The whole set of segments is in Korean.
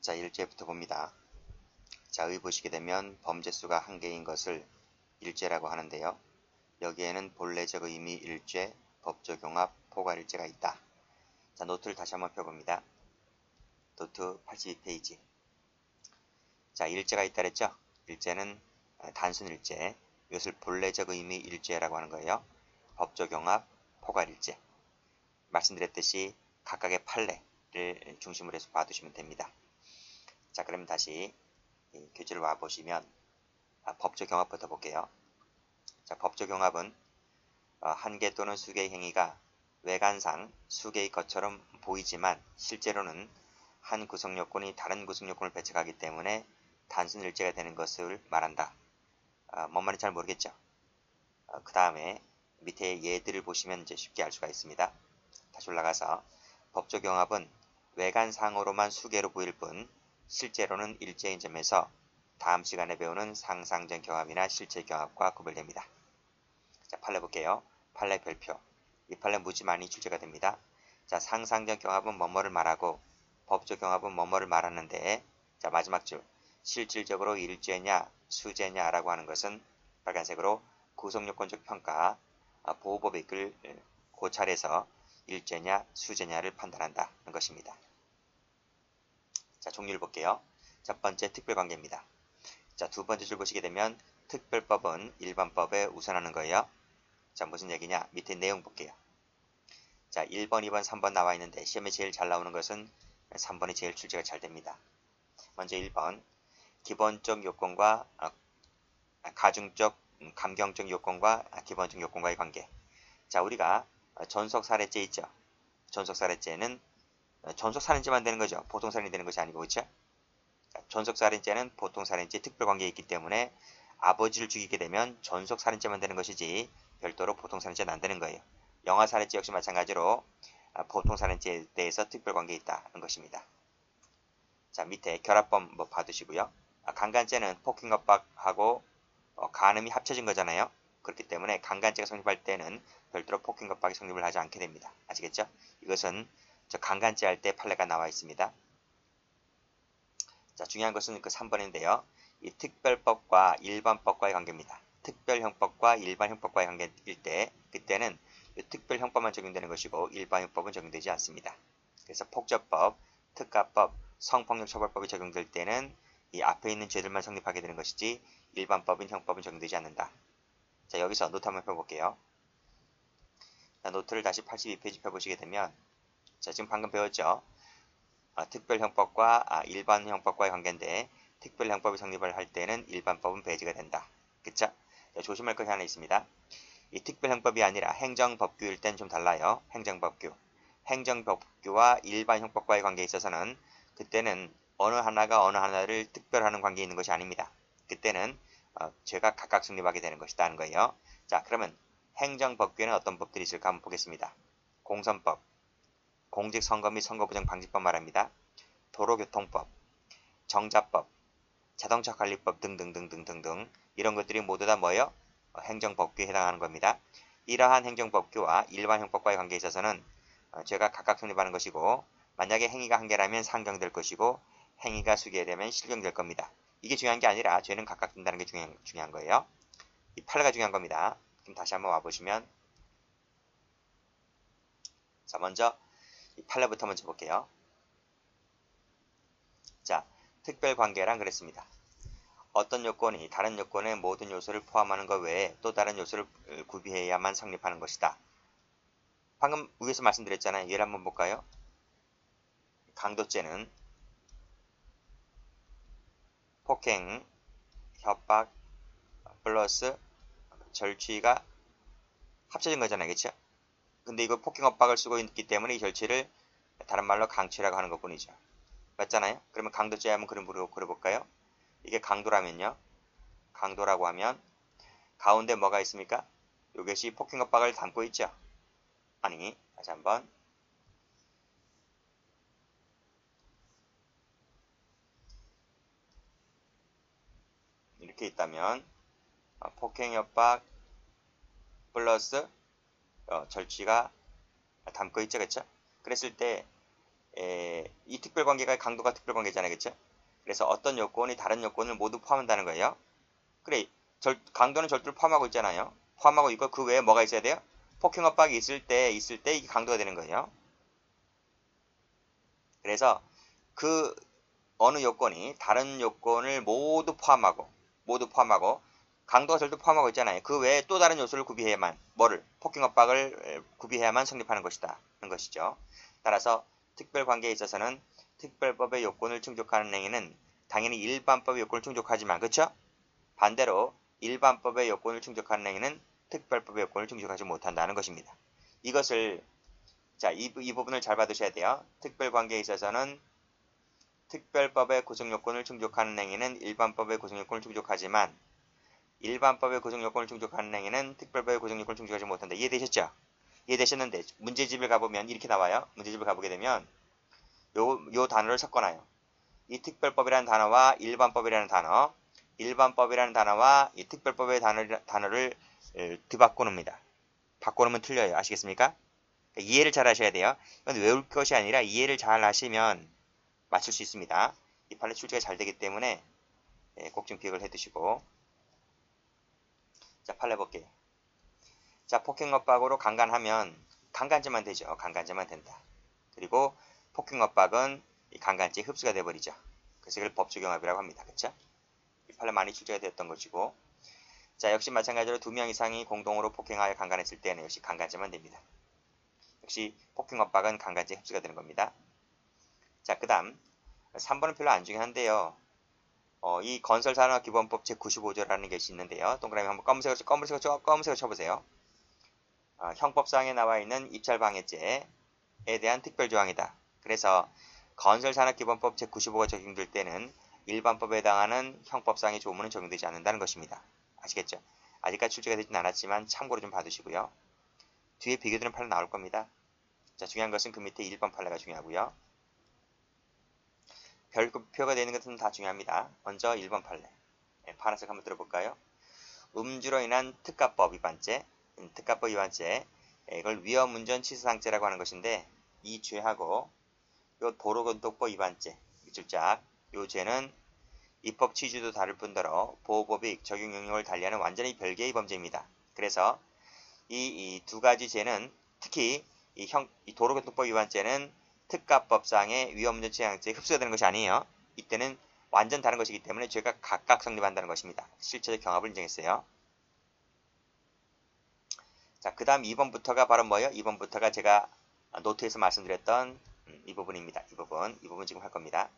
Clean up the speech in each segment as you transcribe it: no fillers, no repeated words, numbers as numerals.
자, 1제부터 봅니다. 자, 의 보시게 되면 범죄수가 한 개인 것을 일죄라고 하는데요. 여기에는 본래적 의미 일죄, 법적 용합, 포괄일죄가 있다. 자, 노트를 다시 한번 펴봅니다. 노트 82페이지. 자, 일죄가 있다 그랬죠? 일죄는 단순 일죄, 이것을 본래적 의미 일죄라고 하는 거예요. 법적 용합, 포괄일죄. 말씀드렸듯이 각각의 판례를 중심으로 해서 봐두시면 됩니다. 자, 그럼 다시 교재를 와보시면 법적 용합부터 볼게요. 자, 법적 용합은 한 개 또는 수개의 행위가 외관상 수개의 것처럼 보이지만 실제로는 한 구성 요건이 다른 구성 요건을 배척하기 때문에 단순 일죄가 되는 것을 말한다. 뭔 말인지 잘 모르겠죠? 그 다음에 밑에 예들을 보시면 이제 쉽게 알 수가 있습니다. 다시 올라가서 법적 용합은 외관상으로만 수개로 보일 뿐 실제로는 일죄인 점에서 다음 시간에 배우는 상상적 경합이나 실제 경합과 구별됩니다. 자, 판례 볼게요. 판례 별표. 이 판례 무지 많이 출제가 됩니다. 자, 상상적 경합은 뭐뭐를 말하고 법적 경합은 뭐뭐를 말하는데, 자, 마지막 줄. 실질적으로 일죄냐 수죄냐라고 하는 것은 빨간색으로 구성요건적 평가, 보호법의 글 고찰해서 일죄냐 수죄냐를 판단한다는 것입니다. 자, 종류를 볼게요. 첫 번째 특별관계입니다. 자, 두 번째 줄 보시게 되면 특별법은 일반법에 우선하는 거예요. 자, 무슨 얘기냐? 밑에 내용 볼게요. 자, 1번, 2번, 3번 나와 있는데 시험에 제일 잘 나오는 것은 3번이 제일 출제가 잘 됩니다. 먼저 1번, 기본적 요건과 가중적, 감경적 요건과 기본적 요건과의 관계. 자, 우리가 전속살해죄 있죠? 전속살해죄는 전속살인죄만 되는 거죠. 보통살인이 되는 것이 아니고, 그렇죠? 전속살인죄는 보통살인죄 특별관계에 있기 때문에 아버지를 죽이게 되면 전속살인죄만 되는 것이지 별도로 보통살인죄는 안 되는 거예요. 영아살인죄 역시 마찬가지로 보통살인죄에 대해서 특별관계에 있다는 것입니다. 자, 밑에 결합범 뭐 봐두시고요. 강간죄는 폭행협박하고 간음이 합쳐진 거잖아요. 그렇기 때문에 강간죄가 성립할 때는 별도로 폭행협박이 성립을 하지 않게 됩니다. 아시겠죠? 이것은 저 강간죄 할 때 판례가 나와 있습니다. 자, 중요한 것은 그 3번인데요. 이 특별법과 일반법과의 관계입니다. 특별형법과 일반형법과의 관계일 때 그때는 특별형법만 적용되는 것이고 일반형법은 적용되지 않습니다. 그래서 폭처법, 특가법, 성폭력처벌법이 적용될 때는 이 앞에 있는 죄들만 성립하게 되는 것이지 일반법인 형법은 적용되지 않는다. 자, 여기서 노트 한번 펴볼게요. 자, 노트를 다시 82페이지 펴보시게 되면, 자, 지금 방금 배웠죠? 특별형법과 일반형법과의 관계인데 특별형법이 성립을 할 때는 일반법은 배제가 된다. 그쵸? 자, 조심할 것이 하나 있습니다. 이 특별형법이 아니라 행정법규일 땐 좀 달라요. 행정법규. 행정법규와 일반형법과의 관계에 있어서는 그때는 어느 하나가 어느 하나를 특별하는 관계에 있는 것이 아닙니다. 그때는 죄가 각각 성립하게 되는 것이다는 거예요. 자, 그러면 행정법규에는 어떤 법들이 있을까 한번 보겠습니다. 공선법, 공직선거 및 선거부정 방지법 말합니다. 도로교통법, 정자법, 자동차관리법 등등등등등등 이런 것들이 모두 다 뭐예요? 행정법규에 해당하는 겁니다. 이러한 행정법규와 일반형법과의 관계에 있어서는 죄가 각각 성립하는 것이고 만약에 행위가 한 개라면 상경될 것이고 행위가 수개가 되면 실경될 겁니다. 이게 중요한 게 아니라 죄는 각각 된다는 게 중요한 거예요. 이 판례가 중요한 겁니다. 그럼 다시 한번 와보시면 자, 먼저 이 판례부터 먼저 볼게요. 자, 특별관계란 그랬습니다. 어떤 요건이 다른 요건의 모든 요소를 포함하는 것 외에 또 다른 요소를 구비해야만 성립하는 것이다. 방금 위에서 말씀드렸잖아요. 예를 한번 볼까요? 강도죄는 폭행, 협박, 플러스 절취가 합쳐진 거잖아요. 그렇죠? 근데 이거 폭행, 협박을 쓰고 있기 때문에 이 절취를 다른 말로 강취라고 하는 것 뿐이죠. 맞잖아요? 그러면 강도죄 한번 그려볼까요? 이게 강도라면요. 강도라고 하면 가운데 뭐가 있습니까? 이것이 폭행, 협박을 담고 있죠. 아니, 다시 한번 이렇게 있다면 폭행, 협박 플러스 절취가 담고 있죠. 그렇죠? 그랬을 때 이 특별관계가 강도가 특별관계잖아요. 그쵸? 그래서 어떤 요건이 다른 요건을 모두 포함한다는 거예요. 그래, 강도는 절도를 포함하고 있잖아요. 포함하고 있고 그 외에 뭐가 있어야 돼요? 폭행 협박이 있을 때 이게 강도가 되는 거예요. 그래서 그 어느 요건이 다른 요건을 모두 포함하고 강도가 절도 포함하고 있잖아요. 그 외에 또 다른 요소를 구비해야만 폭행 협박을 구비해야만 성립하는 것이다. 는 것이죠. 따라서 특별관계에 있어서는 특별법의 요건을 충족하는 행위는 당연히 일반법의 요건을 충족하지만 그렇죠? 반대로 일반법의 요건을 충족하는 행위는 특별법의 요건을 충족하지 못한다는 것입니다. 이것을 이 부분을 잘 받으셔야 돼요. 특별관계에 있어서는 특별법의 구성요건을 충족하는 행위는 일반법의 구성요건을 충족하지만 일반법의 구성요건을 충족하는 행위는 특별법의 구성요건을 충족하지 못한다. 이해되셨죠? 이해되셨는데 문제집을 가보면 이렇게 나와요. 문제집을 가보게 되면 요 단어를 섞어놔요. 이 특별법이라는 단어와 일반법이라는 단어, 일반법이라는 단어와 이 특별법의 단어를 뒤바꿔놓습니다. 바꿔놓으면 틀려요. 아시겠습니까? 그러니까 이해를 잘 하셔야 돼요. 이건 외울 것이 아니라 이해를 잘 하시면 맞출 수 있습니다. 이 판례 출제가 잘 되기 때문에 꼭 좀 기억을 해두시고. 자, 판례 볼게요. 자, 폭행협박으로 강간하면 강간죄만 되죠. 강간죄만 된다. 그리고 폭행협박은 이 강간죄 흡수가 돼버리죠. 그래서 이걸 법조경합이라고 합니다. 그쵸? 이 판례 많이 출제가 되었던 것이고, 자, 역시 마찬가지로 2명 이상이 공동으로 폭행하여 강간했을 때는 역시 강간죄만 됩니다. 역시 폭행협박은 강간죄 흡수가 되는 겁니다. 자, 그 다음 3번은 별로 안 중요한데요. 이 건설산업기본법 제95조라는 것이 있는데요. 동그라미 한번 검은색으로 쳐보세요. 형법상에 나와 있는 입찰방해죄에 대한 특별조항이다. 그래서 건설산업기본법 제95가 적용될 때는 일반법에 해당하는 형법상의 조문은 적용되지 않는다는 것입니다. 아시겠죠? 아직까지 출제가 되진 않았지만 참고로 좀 봐두시고요. 뒤에 비교되는 판례 나올 겁니다. 자, 중요한 것은 그 밑에 1번 판례가 중요하고요. 별표가 되는 것은 다 중요합니다. 먼저 1번 판례. 파란색 한번 들어볼까요? 음주로 인한 특가법 위반죄, 이걸 위험운전치사상죄라고 하는 것인데 이 죄하고 요 도로교통법 위반죄, 줄짝, 요 죄는 입법 취지도 다를 뿐더러 보호법의 적용 영역을 달리하는 완전히 별개의 범죄입니다. 그래서 이 두 가지 죄는 특히 이 도로교통법 위반죄는 특가법상의 위험운전치사상죄에 흡수가 되는 것이 아니에요. 이때는 완전 다른 것이기 때문에 죄가 각각 성립한다는 것입니다. 실체적 경합을 인정했어요. 자, 그 다음 2번부터가 바로 뭐예요? 2번부터가 제가 노트에서 말씀드렸던 이 부분입니다. 이 부분 지금 할 겁니다.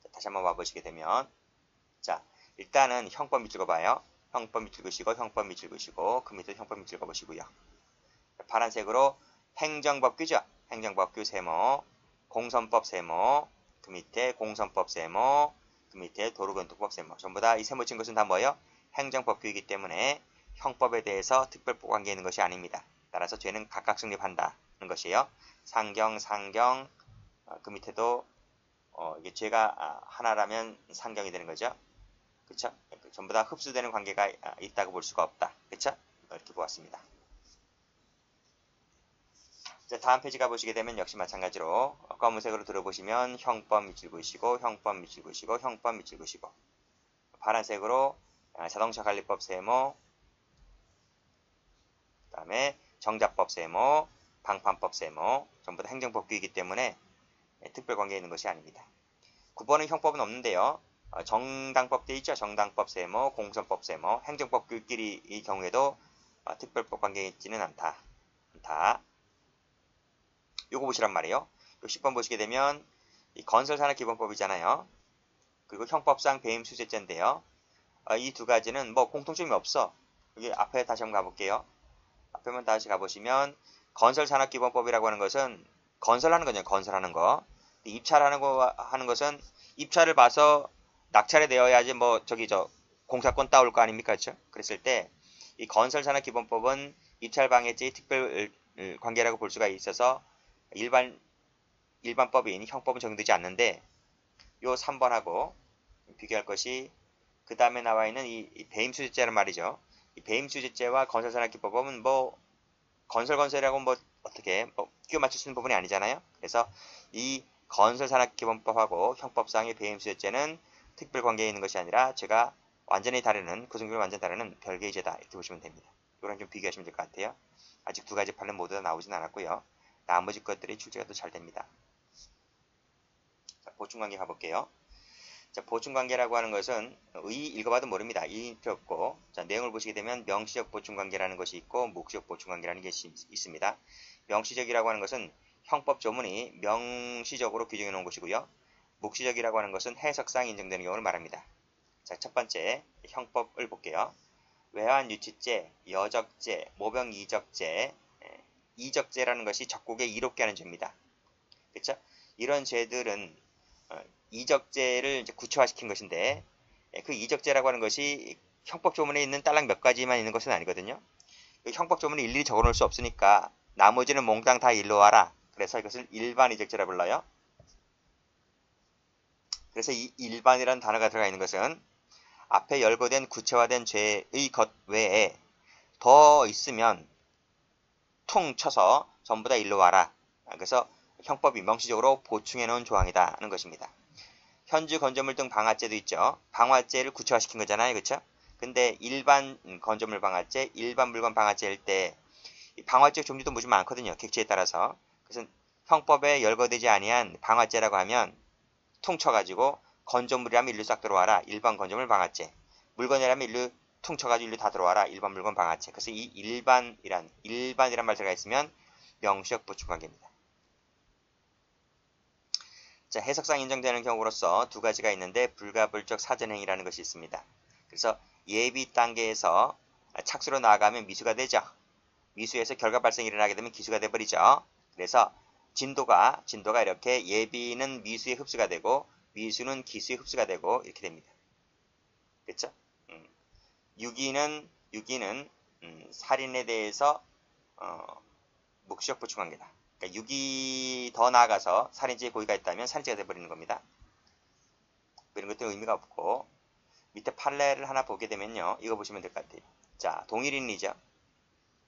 자, 다시 한번 와보시게 되면, 자, 일단은 형법 밑줄 그어봐요. 형법 밑줄 그으시고, 형법 밑줄 그으시고, 그 밑에 형법 밑줄 그어보시고요. 파란색으로 행정법규죠. 행정법규 세모, 공선법 세모, 그 밑에 공선법 세모, 그 밑에 도로교통법 세모. 전부 다 이 세모 친 것은 다 뭐예요? 행정법규이기 때문에 형법에 대해서 특별관계 있는 것이 아닙니다. 따라서 죄는 각각 성립한다는 것이에요. 상경, 그 밑에도 이게 죄가 하나라면 상경이 되는 거죠. 그렇죠? 전부 다 흡수되는 관계가 있다고 볼 수가 없다. 그렇죠? 이렇게 보았습니다. 자, 다음 페이지 가보시게 되면 역시 마찬가지로 검은색으로 들어보시면 형법 밑줄 그으시고, 형법 밑줄 그으시고, 형법 밑줄 그으시고, 파란색으로 자동차 관리법 세모, 그 다음에 정자법 세모, 방판법 세모, 전부 다 행정법규이기 때문에 특별관계에 있는 것이 아닙니다. 9번은 형법은 없는데요. 정당법 돼 있죠. 정당법 세모, 공선법 세모, 행정법규끼리 이 경우에도 특별법 관계에 있지는 않다. 요거 보시란 말이에요. 요 10번 보시게 되면 이 건설산업기본법이잖아요. 그리고 형법상 배임수재죄인데요. 이 두 가지는 뭐 공통점이 없어. 여기 앞에 다시 한번 가볼게요. 앞에만 다시 가보시면 건설산업기본법이라고 하는 것은 건설하는 거죠. 건설하는 거. 입찰하는 거 하는 것은 입찰을 봐서 낙찰이 되어야지 뭐 공사권 따올 거 아닙니까? 그렇죠? 그랬을 때 이 건설산업기본법은 입찰방해죄의 특별 관계라고 볼 수가 있어서 일반법인 형법은 적용되지 않는데 요 3번하고 비교할 것이 그 다음에 나와 있는 이 배임수재죄란 말이죠. 이 배임수재죄와 건설산업기법은 뭐 건설이라고 뭐 어떻게 끼워 맞출 수 있는 부분이 아니잖아요. 그래서 이 건설산업기본법하고 형법상의 배임수요죄는 특별관계에 있는 것이 아니라 제가 완전히 다르는 구성적으로 완전 다르는 별개의 죄다 이렇게 보시면 됩니다. 이거랑 좀 비교하시면 될 것 같아요. 아직 두 가지 판례 모두 다 나오진 않았고요. 나머지 것들이 출제가 또 잘 됩니다. 자, 보충관계 가볼게요. 자, 보충관계라고 하는 것은 읽어봐도 모릅니다. 이 필요 없고, 자, 내용을 보시게 되면 명시적 보충관계라는 것이 있고 묵시적 보충관계라는 게 있습니다. 명시적이라고 하는 것은 형법 조문이 명시적으로 규정해 놓은 것이고요. 묵시적이라고 하는 것은 해석상 인정되는 경우를 말합니다. 자, 첫 번째 형법을 볼게요. 외환유치죄, 여적죄, 모병이적죄, 이적죄라는 것이 적국에 이롭게 하는 죄입니다. 그렇죠? 이런 죄들은 이적죄를 이제 구체화시킨 것인데 그 이적죄라고 하는 것이 형법 조문에 있는 딸랑 몇 가지만 있는 것은 아니거든요. 그 형법 조문을 일일이 적어놓을 수 없으니까 나머지는 몽땅 다 일로 와라. 그래서 이것을 일반 이적죄라 불러요. 그래서 이 일반이라는 단어가 들어가 있는 것은 앞에 열거된 구체화된 죄의 것 외에 더 있으면 퉁 쳐서 전부 다 일로 와라. 그래서 형법이 명시적으로 보충해 놓은 조항이다 하는 것입니다. 현주 건조물 등 방화죄도 있죠. 방화죄를 구체화시킨 거잖아요. 그렇죠? 근데 일반 건조물 방화죄, 일반 물건 방화죄일 때 방화죄 종류도 무지 많거든요. 객체에 따라서. 그래서 형법에 열거되지 아니한 방화죄라고 하면 퉁쳐가지고 건조물이라면 일로 싹 들어와라. 일반 건조물 방화죄. 물건이라면 일로 퉁쳐가지고 일로 다 들어와라. 일반 물건 방화죄. 그래서 이 일반이란 말 들어가 있으면 명시적 보충관계입니다. 자, 해석상 인정되는 경우로서 두 가지가 있는데 불가불적 사전행위라는 것이 있습니다. 그래서 예비 단계에서 착수로 나아가면 미수가 되죠. 미수에서 결과 발생이 일어나게 되면 기수가 돼버리죠. 그래서 진도가 이렇게 예비는 미수의 흡수가 되고 미수는 기수의 흡수가 되고 이렇게 됩니다. 그렇죠? 유기는 살인에 대해서 묵시적 보충관계다. 그러니까 유기 더 나아가서 살인죄의 고의가 있다면 살인죄가 돼버리는 겁니다. 이런 것도 의미가 없고 밑에 판례를 하나 보게 되면요. 이거 보시면 될 것 같아요. 자, 동일인이죠.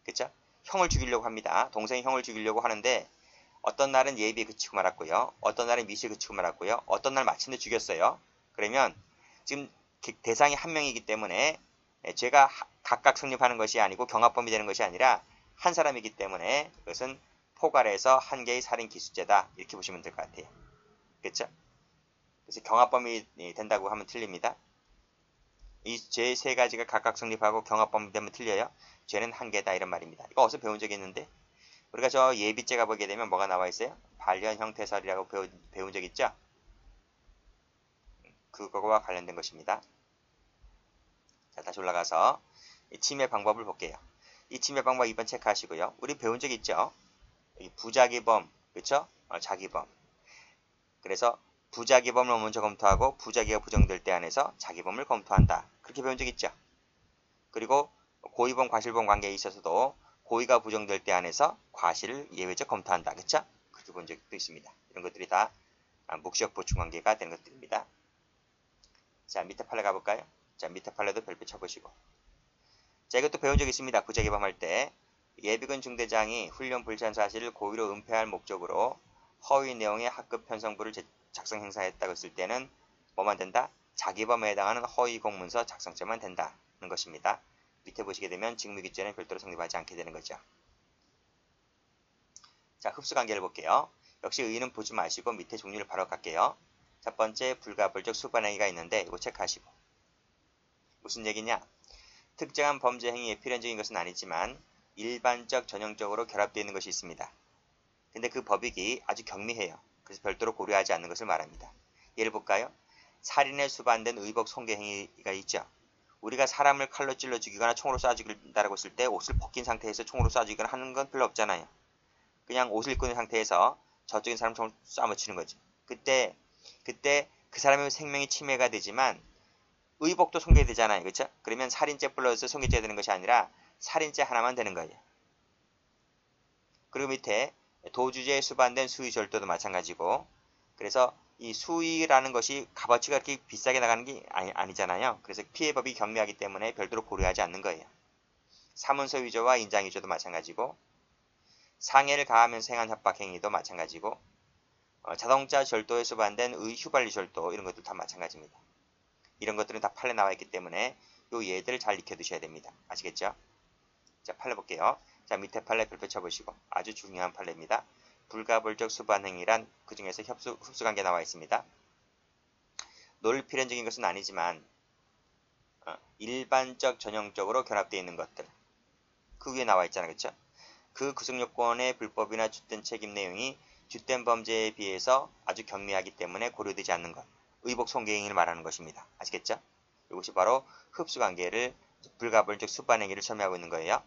그쵸? 형을 죽이려고 합니다. 동생이 형을 죽이려고 하는데 어떤 날은 예비에 그치고 말았고요. 어떤 날은 미수에 그치고 말았고요. 어떤 날 마침내 죽였어요. 그러면 지금 대상이 한 명이기 때문에 죄가 각각 성립하는 것이 아니고 경합범이 되는 것이 아니라 한 사람이기 때문에 그것은 포괄해서 한 개의 살인 기수죄다. 이렇게 보시면 될 것 같아요. 그렇죠? 그래서 경합범이 된다고 하면 틀립니다. 이 죄 세 가지가 각각 성립하고 경합범이 되면 틀려요. 죄는 한 개다 이런 말입니다. 이거 어디서 배운 적이 있는데 우리가 저 예비죄가 보게 되면 뭐가 나와 있어요? 발현 형태설이라고 배운 적 있죠? 그거와 관련된 것입니다. 자, 다시 올라가서 이 침해 방법을 볼게요. 이 침해 방법 2번 체크하시고요. 우리 배운 적 있죠? 부작위범, 그렇죠? 자기범. 그래서 부작위범을 먼저 검토하고 부작위가 부정될 때 안에서 자기범을 검토한다. 그렇게 배운 적 있죠? 그리고 고의범, 과실범 관계에 있어서도 고의가 부정될 때 안에서 과실을 예외적 검토한다. 그렇죠? 그렇게 본 적도 있습니다. 이런 것들이 다 묵시적 보충 관계가 되는 것들입니다. 자, 밑에 판례 가볼까요? 자, 밑에 판례도 별표 쳐보시고. 자, 이것도 배운 적 있습니다. 부작위범 할 때 예비군 중대장이 훈련 불참 사실을 고의로 은폐할 목적으로 허위 내용의 학급 편성부를 작성 행사했다고 했을 때는 뭐만 된다? 자기범에 해당하는 허위 공문서 작성죄만 된다는 것입니다. 밑에 보시게 되면 직무기죄는 별도로 성립하지 않게 되는 거죠. 자, 흡수관계를 볼게요. 역시 의의는 보지 마시고 밑에 종류를 바로 갈게요. 첫 번째 불가불적 수반행위가 있는데 이거 체크하시고. 무슨 얘기냐? 특정한 범죄 행위에 필연적인 것은 아니지만 일반적 전형적으로 결합되어 있는 것이 있습니다. 근데 그 법익이 아주 경미해요. 그래서 별도로 고려하지 않는 것을 말합니다. 예를 볼까요? 살인에 수반된 의복 손괴 행위가 있죠. 우리가 사람을 칼로 찔러 죽이거나 총으로 쏴 죽인다라고 했을 때 옷을 벗긴 상태에서 총으로 쏴 죽이거나 하는 건 별로 없잖아요. 그냥 옷을 입고 있는 상태에서 저쪽인 사람 총으로 쏴 맞추는 거지. 그때 그 사람의 생명이 침해가 되지만 의복도 손괴되잖아요. 그렇죠? 그러면 살인죄 플러스 손괴죄가 되는 것이 아니라 살인죄 하나만 되는 거예요. 그리고 밑에 도주죄에 수반된 수의절도도 마찬가지고 그래서 이 수의라는 것이 값어치가 그렇게 비싸게 나가는 게 아니잖아요. 그래서 피해법이 경미하기 때문에 별도로 고려하지 않는 거예요. 사문서 위조와 인장위조도 마찬가지고 상해를 가하면서 행한 협박 행위도 마찬가지고 자동차 절도에 수반된 휘발유 절도 이런 것들 다 마찬가지입니다. 이런 것들은 다 판례 나와 있기 때문에 요 예들 잘 익혀두셔야 됩니다. 아시겠죠? 자, 판례 볼게요. 자, 밑에 판례 별표 쳐보시고 아주 중요한 판례입니다. 불가불적 수반행위란 그 중에서 흡수관계 나와 있습니다. 논리필연적인 것은 아니지만 일반적 전형적으로 결합되어 있는 것들 그 위에 나와 있잖아요. 그렇죠? 그 구성요건의 불법이나 주된 책임 내용이 주된 범죄에 비해서 아주 경미하기 때문에 고려되지 않는 것. 의복 손괴행위를 말하는 것입니다. 아시겠죠? 이것이 바로 흡수관계를 불가불적 수반행위를 설명하고 있는 거예요.